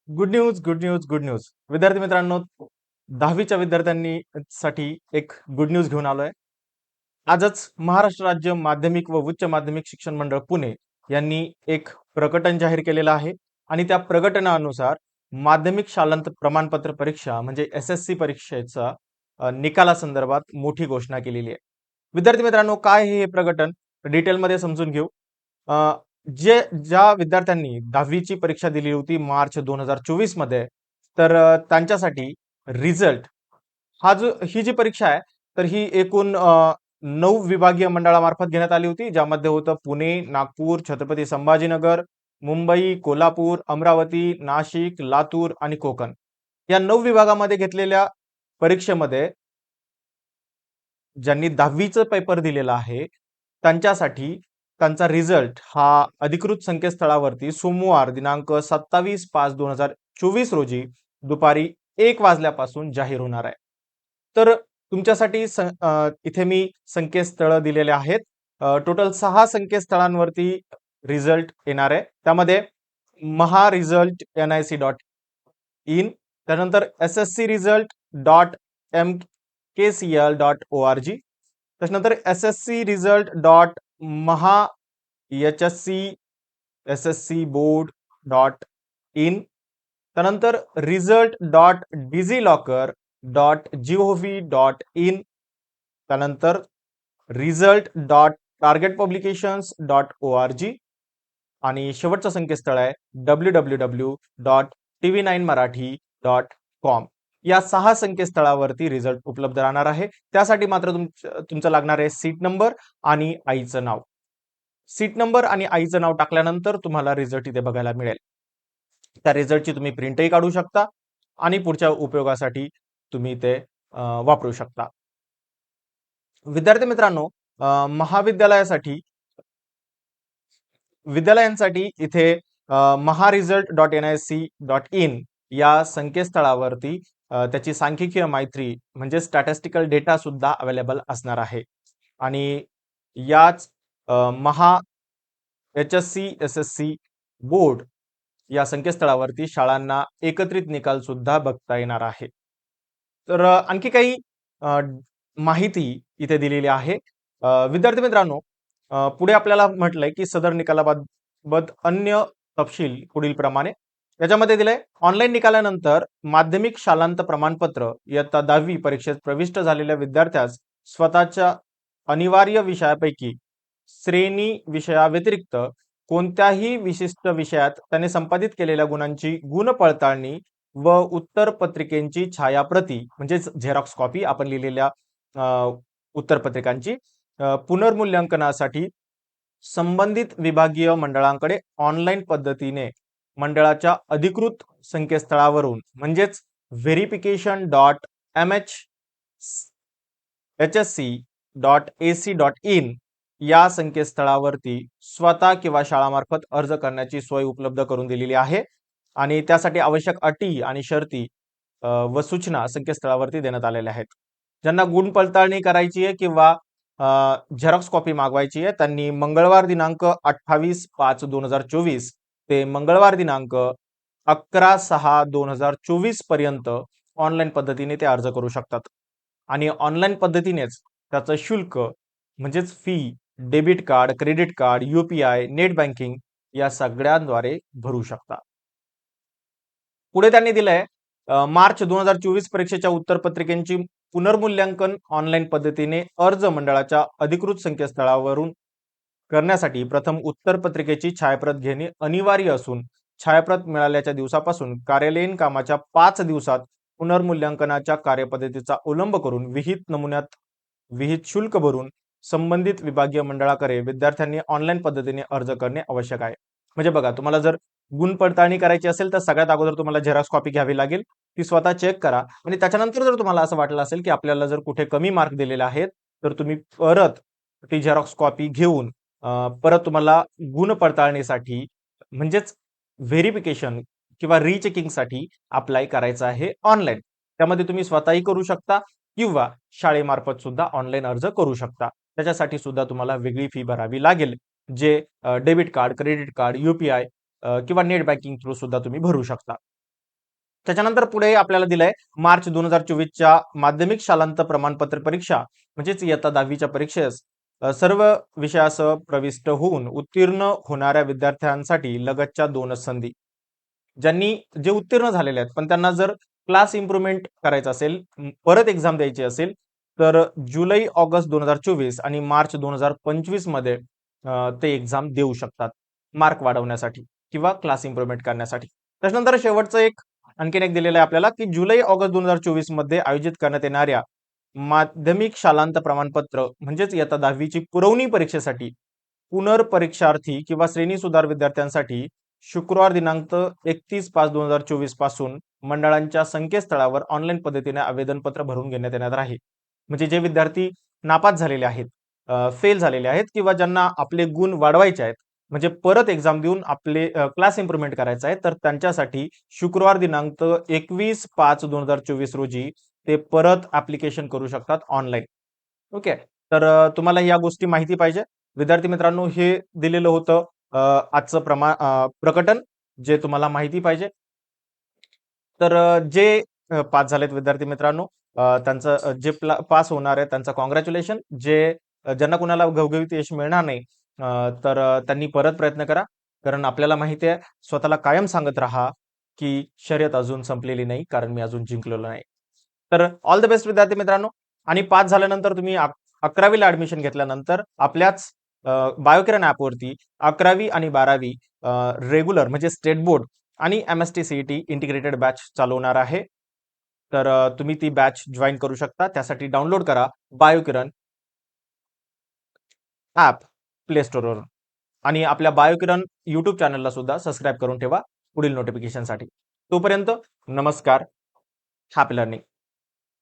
Good news, good news, good news. विद्यार्थी मित्रांनो, 10वीच्या विद्यार्थ्यांनी साठी एक गुड न्यूज घेऊन आलोय. आजच महाराष्ट्र राज्य माध्यमिक व उच्च माध्यमिक शिक्षण मंडळ पुणे यांनी एक प्रकटन जाहीर केलेलं आहे आणि त्या प्रकटनानुसार माध्यमिक शालांत प्रमाणपत्र परीक्षा म्हणजे एस-एस-सी परीक्षेचा निकालासंदर्भात मोठी घोषणा केलेली आहे. विद्यार्थी मित्रांनो, काय हे प्रकटन डिटेलमध्ये समजून घेऊ. अ, ज्या विद्यार्थ्यांनी 10वीची परीक्षा दिली होती मार्च 2024 मध्ये, तर त्यांच्यासाठी रिझल्ट ही जी परीक्षा आहे, तर ही एकूण 9 विभागीय मंडळामार्फत घेण्यात आली होती, ज्यामध्ये होतं पुणे, नागपूर, छत्रपती संभाजीनगर, मुंबई, कोल्हापूर, अमरावती, नाशिक, लातूर आणि कोकण या 9 विभागामध्ये घेतलेल्या परीक्षेमध्ये ज्यांनी 10वीचं पेपर दिलेला आहे त्यांच्यासाठी त्यांचा रिझल्ट हा अधिकृत संकेतस्थळावरती सोमवार दिनांक 27/5/2024 रोजी दुपारी 1 वाजल्यापासून जाहीर होणार आहे. तर तुमच्यासाठी इथे मी संकेतस्थळ दिलेले आहेत. टोटल 6 संकेतस्थळांवरती रिझल्ट येणार आहे. त्यामध्ये महारिझल्ट nic.in, त्यानंतर sscresult.mkcl.org, त्याच्यानंतर sscresult.mahsscboard.in, त्यानंतर result.digilocker.gov.in, त्यानंतर result.targetpublications.org आणि शेवटचं संकेतस्थळ आहे www.tv9marathi.com. या 6 संकेतस्थळावरती रिझल्ट उपलब्ध राहणार आहे. त्यासाठी मात्र तुमचं लागणार आहे सीट नंबर आणि आईचं नाव. सीट नंबर आणि आईचं नाव टाकल्यानंतर तुम्हाला रिझल्ट इथे बघायला मिळेल. त्या रिझल्टची तुम्ही प्रिंटही काढू शकता आणि पुढच्या उपयोगासाठी तुम्ही ते वापरू शकता. विद्यार्थी मित्रांनो, विद्यालयांसाठी इथे महारिझल्ट.nic.in या संकेतस्थळावरती त्याची सांख्यिकीय माहिती म्हणजे स्टॅटिस्टिकल डेटा सुद्धा अवेलेबल असणार आहे. आणि याच महा HSC बोर्ड या संकेतस्थळावरती शाळांना एकत्रित निकाल सुद्धा बघता येणार आहे. तर आणखी काही माहिती इथे दिलेली आहे. विद्यार्थी मित्रांनो, पुढे आपल्याला म्हटलंय की सदर निकालाबाबत अन्य तपशील पुढील प्रमाणे याच्यामध्ये दिलंय. ऑनलाईन निकालानंतर माध्यमिक शालांत प्रमाणपत्र इयत्ता 10वी परीक्षेत प्रविष्ट झालेल्या विद्यार्थ्यास स्वतःच्या अनिवार्य विषयापैकी श्रेणी विषयाव्यतिरिक्त कोणत्याही विशिष्ट विषयात त्याने संपादित केलेल्या गुणांची गुण पडताळणी व उत्तर पत्रिकेची छायाप्रती म्हणजेच झेरॉक्स कॉपी आपण लिहिलेल्या उत्तरपत्रिकांची पुनर्मूल्यांकनासाठी संबंधित विभागीय मंडळांकडे ऑनलाईन पद्धतीने मंडळाच्या अधिकृत संकेतस्थळावरून म्हणजेच verification.hsc.ac.in या संकेतस्थळावरती स्वतः किंवा शाळामार्फत अर्ज करण्याची सोय उपलब्ध करून दिलेली आहे. आणि त्यासाठी आवश्यक अटी आणि शर्ती व सूचना संकेतस्थळावरती देण्यात आलेल्या आहेत. ज्यांना गुण पडताळणी करायची आहे किंवा झेरॉक्स कॉपी मागवायची आहे त्यांनी मंगळवार दिनांक 28/5/2024 ते मंगळवार दिनांक 11/6/2024 पर्यंत ऑनलाईन पद्धतीने ते अर्ज करू शकतात. आणि ऑनलाईन पद्धतीनेच त्याचं शुल्क म्हणजेच fee debit card, credit card, UPI, net banking या सगळ्यांद्वारे भरू शकता. पुढे त्यांनी दिलंय मार्च 2024 परीक्षेच्या उत्तरपत्रिकेची पुनर्मूल्यांकन ऑनलाईन पद्धतीने अर्ज मंडळाच्या अधिकृत संकेतस्थळावरून करण्यासाठी प्रथम उत्तरपत्रिकेची छायाप्रत घेणे अनिवार्य असून छायाप्रत मिळाल्याच्या दिवसापासून कार्यालयीन कामाच्या 5 दिवसात पुनर्मूल्यांकनाच्या कार्यपद्धतीचा अवलंब करून विहित नमुन्यात विहित शुल्क भरून संबंधित विभागीय मंडळाकडे विद्यार्थ्यांनी ऑनलाईन पद्धतीने अर्ज करणे आवश्यक आहे. म्हणजे बघा, तुम्हाला जर गुण पडताळणी करायची असेल तर सगळ्यात अगोदर तुम्हाला झेरॉक्स कॉपी घ्यावी लागेल. ती स्वतः चेक करा आणि त्याच्यानंतर जर तुम्हाला असं वाटलं असेल की आपल्याला जर कुठे कमी मार्क दिलेले आहेत तर तुम्ही परत ती झेरॉक्स कॉपी घेऊन परत तुम्हाला गुण पडताळणीसाठी म्हणजेच व्हेरिफिकेशन किंवा रीचेकिंगसाठी अप्लाय करायचं आहे ऑनलाईन. त्यामध्ये तुम्ही स्वतःही करू शकता किंवा शाळेमार्फत सुद्धा ऑनलाईन अर्ज करू शकता. त्याच्यासाठी सुद्धा तुम्हाला वेगळी फी भरावी लागेल, जे debit card, credit card, UPI किंवा नेट बँकिंग थ्रू सुद्धा तुम्ही भरू शकता. त्याच्यानंतर पुढे आपल्याला दिलंय मार्च 2024च्या माध्यमिक शालांत प्रमाणपत्र परीक्षा म्हणजेच इयत्ता 10वीच्या परीक्षेस सर्व विषयासह प्रविष्ट होऊन उत्तीर्ण होणाऱ्या विद्यार्थ्यांसाठी लगतच्या 2च संधी. ज्यांनी जे उत्तीर्ण झालेले आहेत पण त्यांना जर क्लास इम्प्रुव्हमेंट करायचं असेल, परत एक्झाम द्यायची असेल, तर जुलै ऑगस्ट 2024 आणि मार्च 2025 मध्ये ते एक्झाम देऊ शकतात मार्क वाढवण्यासाठी किंवा क्लास इम्प्रुव्हमेंट करण्यासाठी. त्याच्यानंतर शेवटचं आणखीन एक दिलेलं आहे आपल्याला की जुलै ऑगस्ट 2024 मध्ये आयोजित करण्यात येणाऱ्या माध्यमिक शालांत प्रमाणपत्र म्हणजेच इयत्ता 10वीची पुरवणी परीक्षेसाठी पुनर्परीक्षार्थी किंवा श्रेणी सुधार विद्यार्थ्यांसाठी शुक्रवार दिनांक 31/5/2024 पासून मंडळांच्या संकेतस्थळावर ऑनलाईन पद्धतीने आवेदनपत्र भरून घेण्यात येणार आहे. म्हणजे जे विद्यार्थी नापास झालेले आहेत, फेल झालेले आहेत किंवा ज्यांना आपले गुण वाढवायचे आहेत, म्हणजे परत एक्झाम देऊन आपले क्लास इम्प्रुव्हमेंट करायचं आहे, तर त्यांच्यासाठी शुक्रवार दिनांक 21/5/2024 रोजी ते परत ऍप्लिकेशन करू शकतात ऑनलाईन. ओके. तर तुम्हाला या गोष्टी माहिती पाहिजे. विद्यार्थी मित्रांनो, हे दिलेलं होतं आजचं प्रकटन जे तुम्हाला माहिती पाहिजे. तर जे पास झालेत विद्यार्थी मित्रांनो, त्यांचं जे पास होणार आहे त्यांचं कॉंग्रॅच्युलेशन. जे ज्यांना कुणाला घवघवीत यश मिळणार नाही, तर त्यांनी परत प्रयत्न करा. कारण आपल्याला माहिती आहे, स्वतःला कायम सांगत राहा की शर्यत अजून संपलेली नाही, कारण मी अजून जिंकलेलो नाही. तर ऑल द बेस्ट विद्यार्थी मित्रांनो. आणि पास झाल्यानंतर तुम्ही 11वीला ऍडमिशन घेतल्यानंतर आपल्याच बायोकिरण ॲपवरती 11वी आणि 12वी रेग्युलर म्हणजे स्टेट बोर्ड आणि MST CET इंटिग्रेटेड बॅच चालवणार आहे. तर तुम्ही ती बॅच जॉईन करू शकता. त्यासाठी डाउनलोड करा बायोकिरण ॲप प्ले स्टोअरवरून आणि आपल्या बायोकिरण YouTube चॅनलला सुद्धा सबस्क्राईब करून ठेवा पुढील नोटिफिकेशनसाठी. तोपर्यंत नमस्कार. Happy learning.